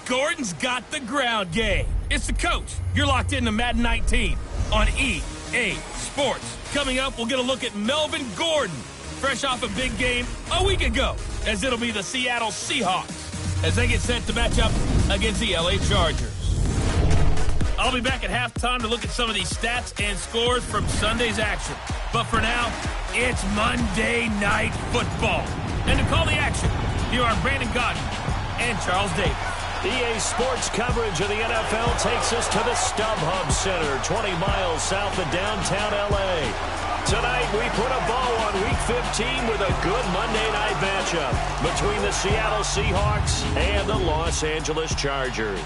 Gordon's got the ground game. It's the coach. You're locked into Madden 19 on EA Sports. Coming up, we'll get a look at Melvin Gordon, fresh off a big game a week ago, as it'll be the Seattle Seahawks as they get set to match up against the LA Chargers. I'll be back at halftime to look at some of these stats and scores from Sunday's action. But for now, it's Monday Night Football. And to call the action, here are Brandon Gaudin and Charles Davis. EA Sports coverage of the NFL takes us to the StubHub Center, 20 miles south of downtown L.A. Tonight, we put a bow on Week 15 with a good Monday night matchup between the Seattle Seahawks and the Los Angeles Chargers.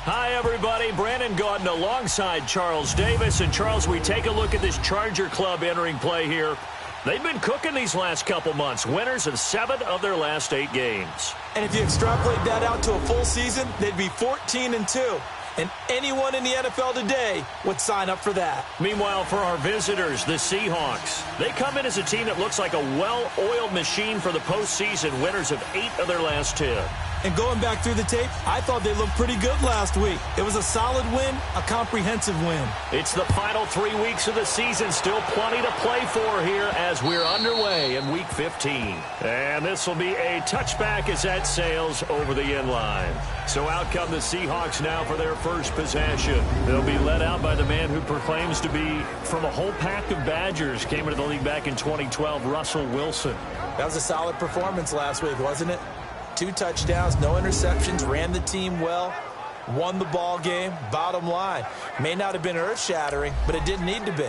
Hi, everybody. Brandon Gaudin alongside Charles Davis. And, Charles, we take a look at this Charger club entering play here. They've been cooking these last couple months, winners of 7 of their last 8 games. And if you extrapolate that out to a full season, they'd be 14-2. And anyone in the NFL today would sign up for that. Meanwhile, for our visitors, the Seahawks, they come in as a team that looks like a well-oiled machine for the postseason, winners of 8 of their last 10. And going back through the tape, I thought they looked pretty good last week. It was a solid win, a comprehensive win. It's the final 3 weeks of the season. Still plenty to play for here as we're underway in Week 15. And this will be a touchback as that sails over the end line. So out come the Seahawks now for their first possession. They'll be led out by the man who proclaims to be from a whole pack of Badgers. Came into the league back in 2012, Russell Wilson. That was a solid performance last week, wasn't it? 2 touchdowns, no interceptions, ran the team well, won the ball game. Bottom line, may not have been earth-shattering, but it didn't need to be.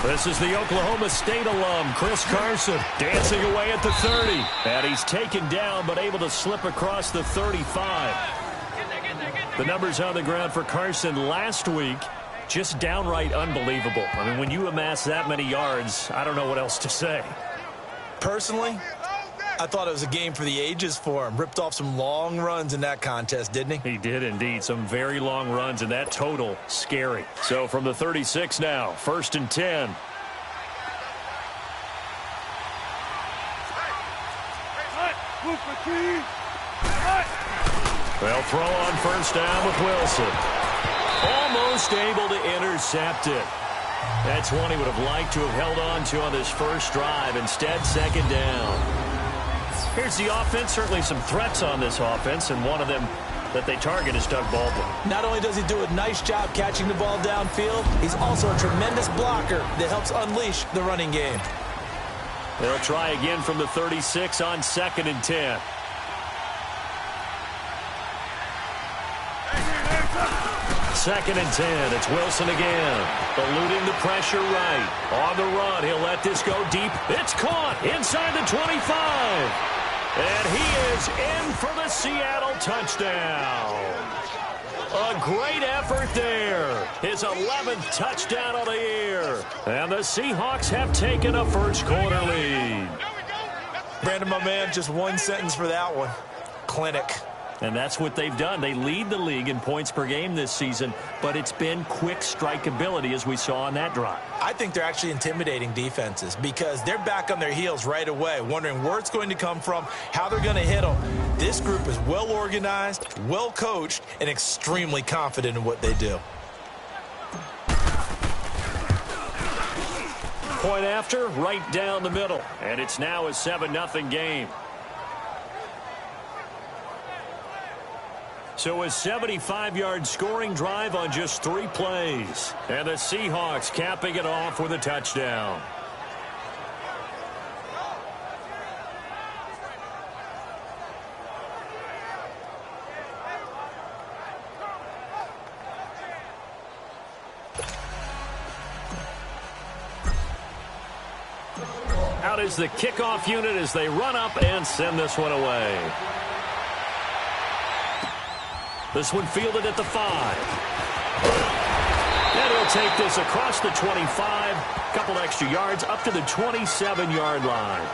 This is the Oklahoma State alum, Chris Carson, dancing away at the 30. And he's taken down, but able to slip across the 35. The numbers on the ground for Carson last week, just downright unbelievable. I mean, when you amass that many yards, I don't know what else to say. Personally, I thought it was a game for the ages for him. Ripped off some long runs in that contest, didn't he? He did indeed. Some very long runs, and that total, scary. So from the 36 now, 1st and 10. They'll throw on 1st down with Wilson. Almost able to intercept it. That's one he would have liked to have held on to on this first drive. Instead, 2nd down. Here's the offense. Certainly some threats on this offense, and one of them that they target is Doug Baldwin. Not only does he do a nice job catching the ball downfield, he's also a tremendous blocker that helps unleash the running game. They'll try again from the 36 on 2nd and 10. Second and 10. It's Wilson again. Eluding the pressure right. On the run. He'll let this go deep. It's caught inside the 25. And he is in for the Seattle touchdown. A great effort there. His 11th touchdown of the year. And the Seahawks have taken a first quarter lead. Brandon, my man, just one sentence for that one. Clinic. And that's what they've done. They lead the league in points per game this season, but it's been quick strikeability as we saw on that drive. I think they're actually intimidating defenses because they're back on their heels right away, wondering where it's going to come from, how they're going to hit them. This group is well organized, well coached, and extremely confident in what they do. Point after, right down the middle. And it's now a 7-0 game. So a 75-yard scoring drive on just 3 plays. And the Seahawks capping it off with a touchdown. Out is the kickoff unit as they run up and send this one away. This one fielded at the 5. And he'll take this across the 25. Couple extra yards up to the 27-yard line.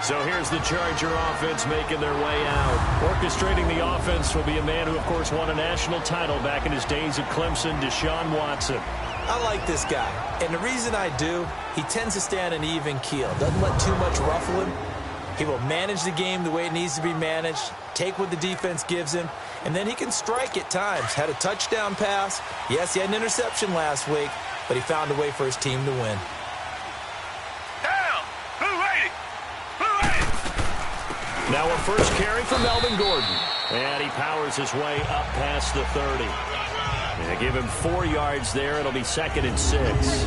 So here's the Charger offense making their way out. Orchestrating the offense will be a man who, of course, won a national title back in his days at Clemson, Deshaun Watson. I like this guy, and the reason I do, he tends to stay on an even keel. Doesn't let too much ruffle him. He will manage the game the way it needs to be managed, take what the defense gives him, and then he can strike at times. Had a touchdown pass. Yes, he had an interception last week, but he found a way for his team to win. Now a first carry for Melvin Gordon. And he powers his way up past the 30. They give him 4 yards there. It'll be 2nd and 6.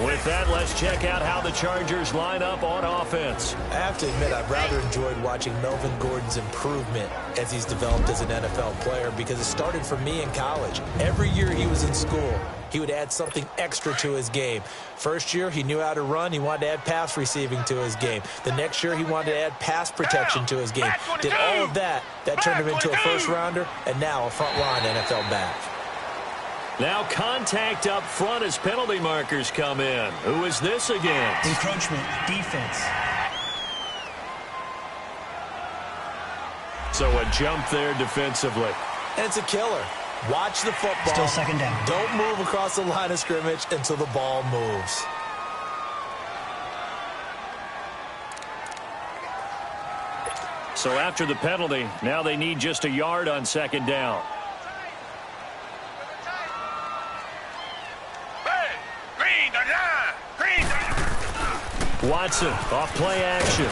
With that, let's check out how the Chargers line up on offense. I have to admit, I've rather enjoyed watching Melvin Gordon's improvement as he's developed as an NFL player because it started for me in college. Every year he was in school, he would add something extra to his game. First year, he knew how to run. He wanted to add pass receiving to his game. The next year, he wanted to add pass protection to his game. Did all of that. That turned him into a first-rounder, and now a front-line NFL back. Now contact up front as penalty markers come in. Who is this against? Encroachment, defense. So a jump there defensively. And it's a killer. Watch the football. Still 2nd down. Don't move across the line of scrimmage until the ball moves. So after the penalty, now they need just a yard on 2nd down. Watson off play action.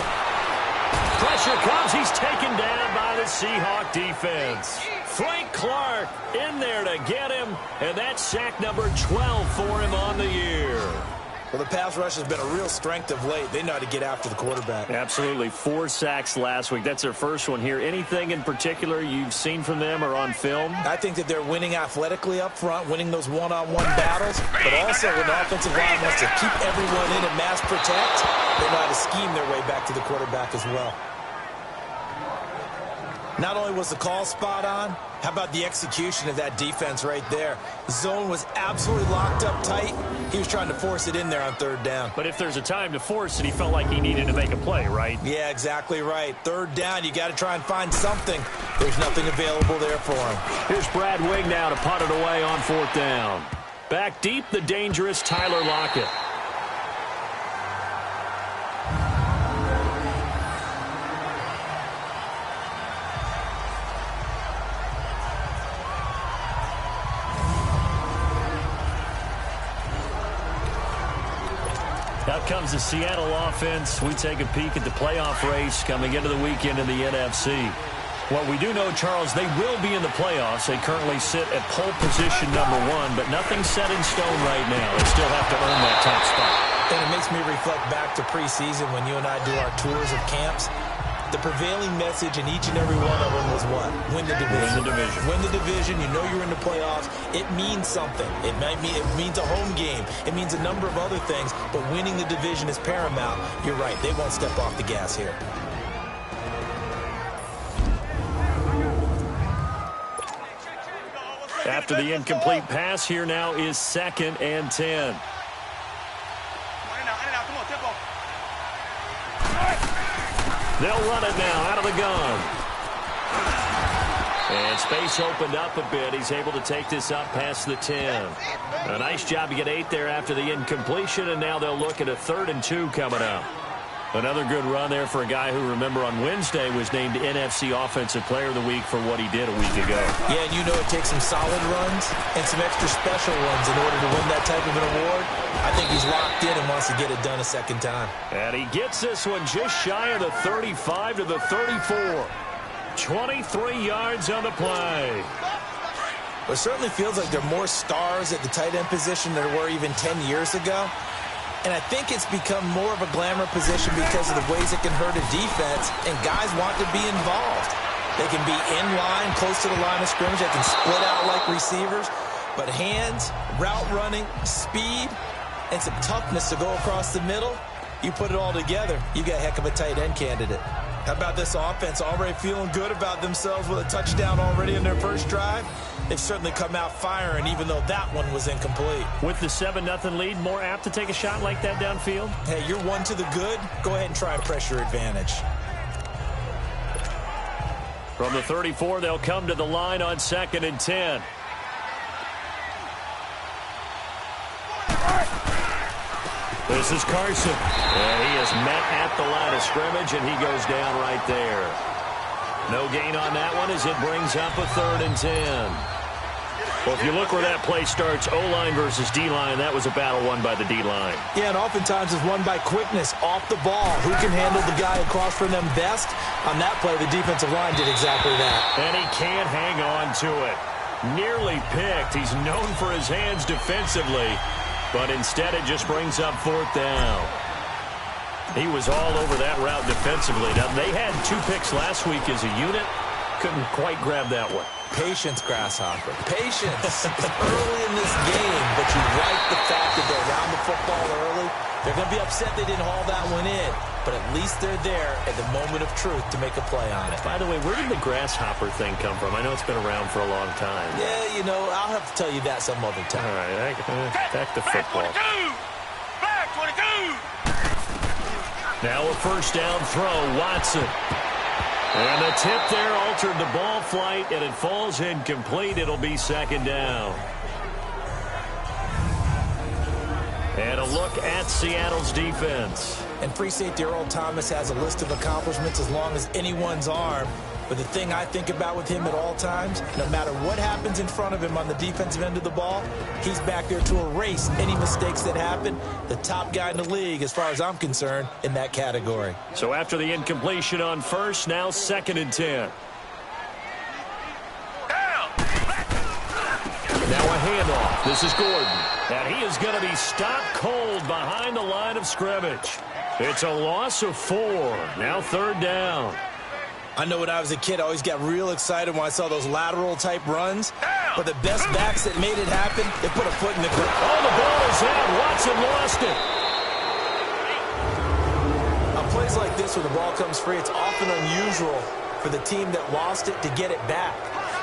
Pressure comes. He's taken down by the Seahawks defense. Frank Clark in there to get him, and that's sack number 12 for him on the year. Well, the pass rush has been a real strength of late. They know how to get after the quarterback. Absolutely. 4 sacks last week. That's their first one here. Anything in particular you've seen from them or on film? I think that they're winning athletically up front, winning those one-on-one battles, but also when the offensive line wants to keep everyone in and mass protect, they know how to scheme their way back to the quarterback as well. Not only was the call spot on, how about the execution of that defense right there? The zone was absolutely locked up tight. He was trying to force it in there on 3rd down. But if there's a time to force it, he felt like he needed to make a play, right? Yeah, exactly right. 3rd down, you got to try and find something. There's nothing available there for him. Here's Brad Wing now to punt it away on 4th down. Back deep, the dangerous Tyler Lockett. Out comes the Seattle offense. We take a peek at the playoff race coming into the weekend in the NFC. What we do know, Charles, they will be in the playoffs. They currently sit at pole position number 1, but nothing's set in stone right now. They still have to earn that top spot. And it makes me reflect back to preseason when you and I do our tours of camps. The prevailing message in each and every one of them was what? Win the division. Win the division. Win the division. You know you're in the playoffs. It means something. It means a home game. It means a number of other things, but winning the division is paramount. You're right. They won't step off the gas here. After the incomplete pass, here now is 2nd and 10. They'll run it now out of the gun. And space opened up a bit. He's able to take this up past the 10. A nice job to get 8 there after the incompletion, and now they'll look at a 3rd and 2 coming up. Another good run there for a guy who, remember, on Wednesday was named NFC Offensive Player of the Week for what he did a week ago. Yeah, and you know it takes some solid runs and some extra special ones in order to win that type of an award. I think he's locked in and wants to get it done a 2nd time. And he gets this one just shy of the 35 to the 34. 23 yards on the play. It certainly feels like there are more stars at the tight end position than there were even 10 years ago. And I think it's become more of a glamour position because of the ways it can hurt a defense, and guys want to be involved. They can be in line, close to the line of scrimmage. They can split out like receivers. But hands, route running, speed, and some toughness to go across the middle, you put it all together, you got a heck of a tight end candidate. How about this offense already feeling good about themselves with a touchdown already in their first drive? They've certainly come out firing, even though that one was incomplete. With the 7-0 lead, more apt to take a shot like that downfield? Hey, you're one to the good. Go ahead and try and press your advantage. From the 34, they'll come to the line on 2nd and 10. This is Carson. And he is met at the line of scrimmage, and he goes down right there. No gain on that one as it brings up a 3rd and 10. Well, if you look where that play starts, O-line versus D-line, that was a battle won by the D-line. Yeah, and oftentimes it's won by quickness off the ball. Who can handle the guy across from them best? On that play, the defensive line did exactly that. And he can't hang on to it. Nearly picked. He's known for his hands defensively, but instead it just brings up 4th down. He was all over that route defensively. Now, they had 2 picks last week as a unit. Couldn't quite grab that one. Patience, Grasshopper. Patience. Early in this game, but you like the fact that they're around the football early. They're going to be upset they didn't haul that one in, but at least they're there at the moment of truth to make a play on it. By the way, where did the Grasshopper thing come from? I know it's been around for a long time. Yeah, you know, I'll have to tell you that some other time. All right, back to football. Back 22! Now a 1st down throw, Watson. And the tip there altered the ball flight, and it falls incomplete. It'll be 2nd down. And a look at Seattle's defense. And free safety Earl Thomas has a list of accomplishments as long as anyone's arm. But the thing I think about with him at all times, no matter what happens in front of him on the defensive end of the ball, he's back there to erase any mistakes that happen. The top guy in the league, as far as I'm concerned, in that category. So after the incompletion on 1st, now 2nd and 10. Now a handoff. This is Gordon. And he is going to be stopped cold behind the line of scrimmage. It's a loss of 4. Now 3rd down. I know when I was a kid, I always got real excited when I saw those lateral-type runs. But the best backs that made it happen, they put a foot in the ground. Oh, the ball is out. Watson lost it. On plays like this where the ball comes free, it's often unusual for the team that lost it to get it back.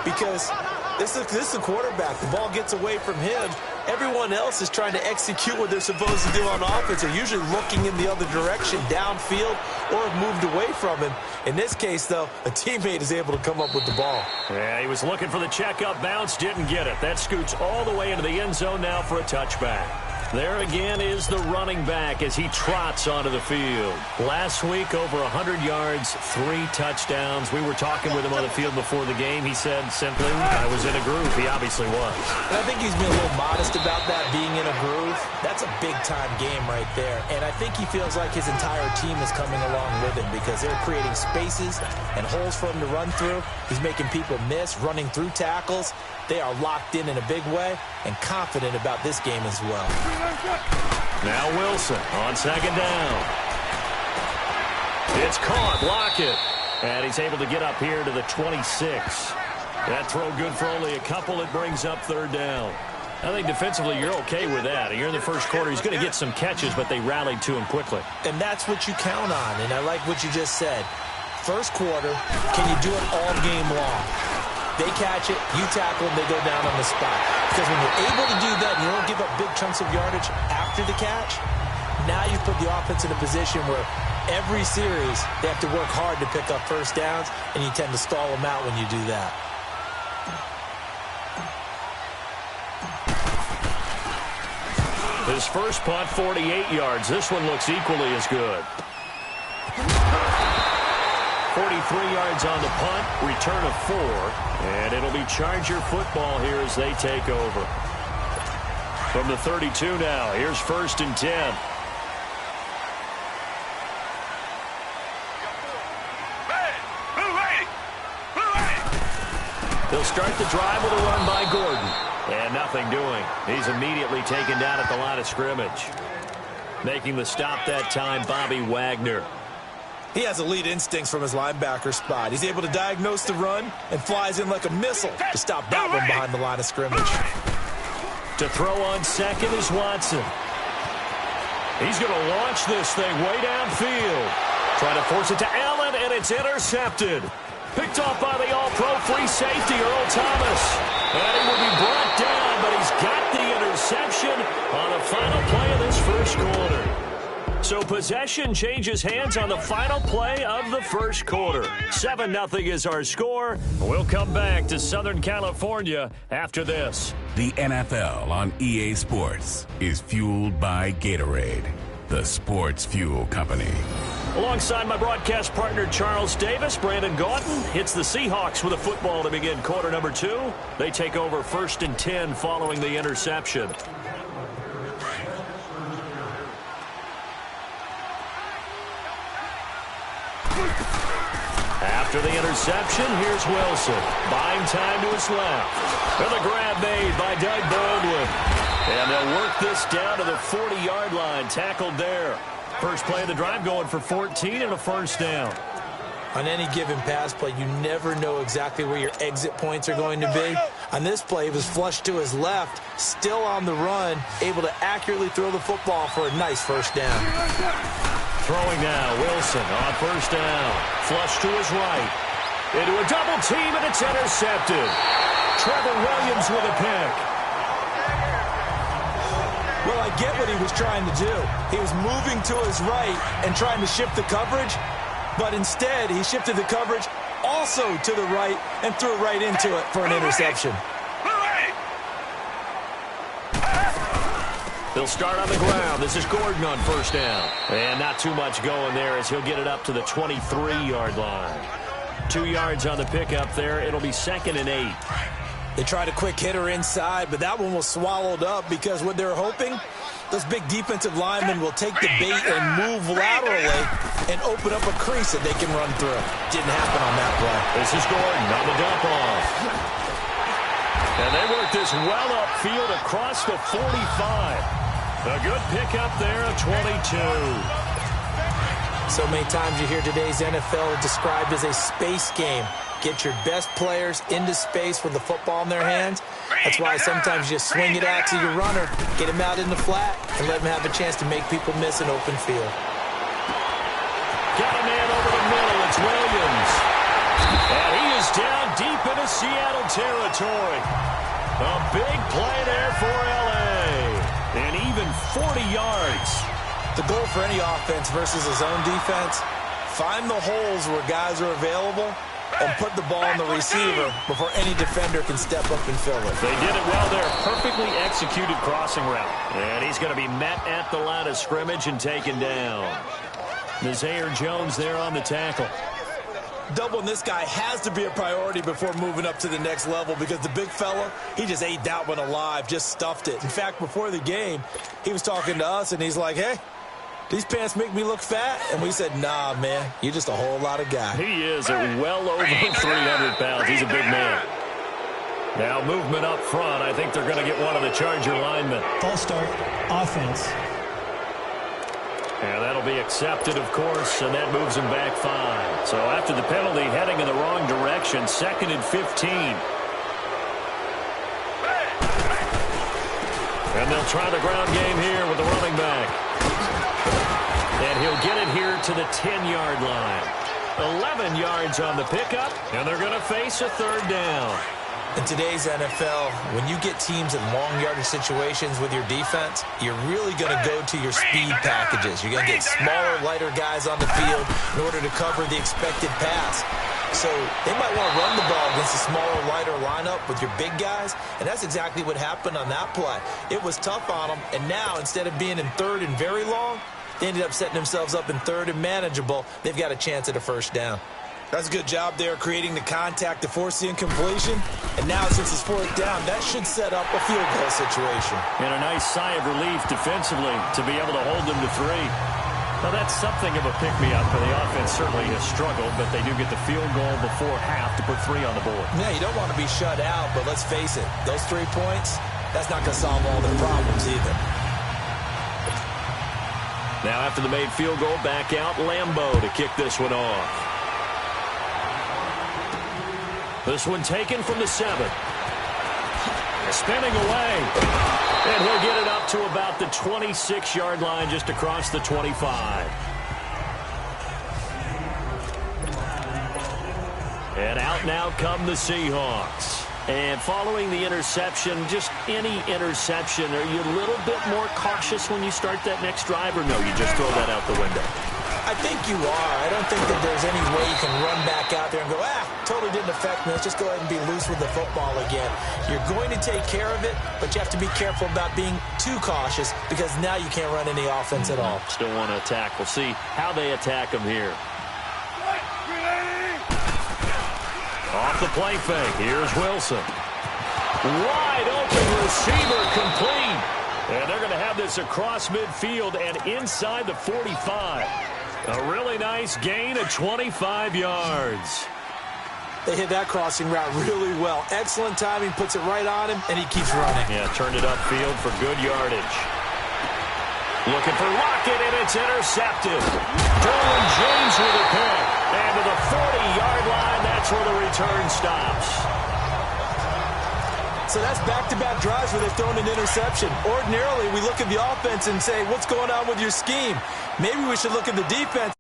Because this is the quarterback. The ball gets away from him. Everyone else is trying to execute what they're supposed to do on offense. They're usually looking in the other direction, downfield, or have moved away from him. In this case, though, a teammate is able to come up with the ball. Yeah, he was looking for the checkup bounce, didn't get it. That scoots all the way into the end zone now for a touchback. There again is the running back as he trots onto the field. Last week, over 100 yards, 3 touchdowns. We were talking with him on the field before the game. He said simply, I was in a groove. He obviously was. And I think he's been a little modest about that, being in a groove. That's a big-time game right there. And I think he feels like his entire team is coming along with him because they're creating spaces and holes for him to run through. He's making people miss, running through tackles. They are locked in a big way and confident about this game as well. Now Wilson on 2nd down. It's caught. Lockett. And he's able to get up here to the 26. That throw good for only a couple. It brings up 3rd down. I think defensively you're okay with that. You're in the first quarter. He's going to get some catches, but they rallied to him quickly. And that's what you count on. And I like what you just said. First quarter, can you do it all game long? They catch it, you tackle them, they go down on the spot. Because when you're able to do that and you don't give up big chunks of yardage after the catch, now you put the offense in a position where every series they have to work hard to pick up 1st downs, and you tend to stall them out when you do that. His first punt, 48 yards. This one looks equally as good. 43 yards on the punt, return of 4, and it'll be Charger football here as they take over. From the 32 now, here's 1st and 10. They'll start the drive with a run by Gordon, and nothing doing. He's immediately taken down at the line of scrimmage. Making the stop that time, Bobby Wagner. He has elite instincts from his linebacker spot. He's able to diagnose the run and flies in like a missile to stop that one behind the line of scrimmage. To throw on 2nd is Watson. He's going to launch this thing way downfield. Trying to force it to Allen, and it's intercepted. Picked off by the all-pro free safety, Earl Thomas. And he will be brought down, but he's got the interception on the final play of this first quarter. So possession changes hands on the final play of the first quarter. 7-0 is our score. We'll come back to Southern California after this. The NFL on EA Sports is fueled by Gatorade, the sports fuel company. Alongside my broadcast partner Charles Davis, Brandon Gaudin hits the Seahawks with a football to begin quarter number 2. They take over 1st and 10 following the interception. After the interception, here's Wilson. Buying time to his left. And the grab made by Doug Baldwin. And they'll work this down to the 40-yard line. Tackled there. First play of the drive going for 14 and a first down. On any given pass play, you never know exactly where your exit points are going to be. On this play, he was flushed to his left, still on the run, able to accurately throw the football for a nice first down. Throwing now, Wilson on first down. Flush to his right. Into a double team, and it's intercepted. Trevor Williams with a pick. Well, I get what he was trying to do. He was moving to his right and trying to shift the coverage, but instead he shifted the coverage also to the right and threw right into it for an interception. They'll start on the ground. This is Gordon on first down. And not too much going there as he'll get it up to the 23-yard line. 2 yards on the pickup there. It'll be 2nd and 8. They tried a quick hitter inside, but that one was swallowed up because what they're hoping, those big defensive linemen will take the bait and move laterally and open up a crease that they can run through. Didn't happen on that play. This is Gordon on the dump off. And they work this well upfield across the 45. A good pickup there of 22. So many times you hear today's NFL described as a space game. Get your best players into space with the football in their hands. That's why sometimes you swing it out to your runner, get him out in the flat, and let him have a chance to make people miss an open field. Got a man over the middle. It's Williams. And he is down deep into Seattle territory. A big play there for L.A. And even 40 yards. The goal for any offense versus his own defense, find the holes where guys are available and put the ball on the receiver before any defender can step up and fill it. They did it well there. Perfectly executed crossing route. And he's going to be met at the line of scrimmage and taken down. Nazaire Jones there on the tackle. Doubling this guy has to be a priority before moving up to the next level because the big fella, he just ate that one alive, just stuffed it. In fact, before the game, he was talking to us, and he's like, hey, these pants make me look fat? And we said, nah, man, you're just a whole lot of guy. He is at well over 300 pounds. He's a big man. Now movement up front. I think they're going to get one of the Charger linemen. False start, offense. And that'll be accepted, of course, and that moves him back 5. So after the penalty, heading in the wrong direction, 2nd and 15. And they'll try the ground game here with the running back. And he'll get it here to the 10-yard line. 11 yards on the pickup, and they're going to face a 3rd down. In today's NFL, when you get teams in long yardage situations with your defense, you're really going to go to your speed packages. You're going to get smaller, lighter guys on the field in order to cover the expected pass. So they might want to run the ball against a smaller, lighter lineup with your big guys, and that's exactly what happened on that play. It was tough on them, and now instead of being in 3rd and very long, they ended up setting themselves up in 3rd and manageable. They've got a chance at a 1st down. That's a good job there creating the contact to force the incompletion. And now since it's 4th down, that should set up a field goal situation. And a nice sigh of relief defensively to be able to hold them to 3. Now that's something of a pick-me-up for the offense. Certainly has struggled, but they do get the field goal before half to put 3 on the board. Yeah, you don't want to be shut out, but let's face it, those 3 points, that's not going to solve all their problems either. Now after the made field goal, back out Lambeau to kick this one off. This one taken from the 7. Spinning away. And he'll get it up to about the 26-yard line, just across the 25. And out now come the Seahawks. And following the interception, just any interception, are you a little bit more cautious when you start that next drive, or no, you just throw that out the window? I think you are. I don't think that there's any way you can run back out there and go, totally didn't affect me. Let's just go ahead and be loose with the football again. You're going to take care of it, but you have to be careful about being too cautious because now you can't run any offense at all. Still want to attack. We'll see how they attack them here. Off the play fake. Here's Wilson. Wide open receiver complete. And they're going to have this across midfield and inside the 45. A really nice gain of 25 yards. They hit that crossing route really well. Excellent timing, puts it right on him, and he keeps running. Yeah, turned it upfield for good yardage. Looking for Lockett, and it's intercepted. Derwin James with a pick. And to the 40-yard line, that's where the return stops. So that's back-to-back drives where they've thrown an interception. Ordinarily, we look at the offense and say, what's going on with your scheme? Maybe we should look at the defense.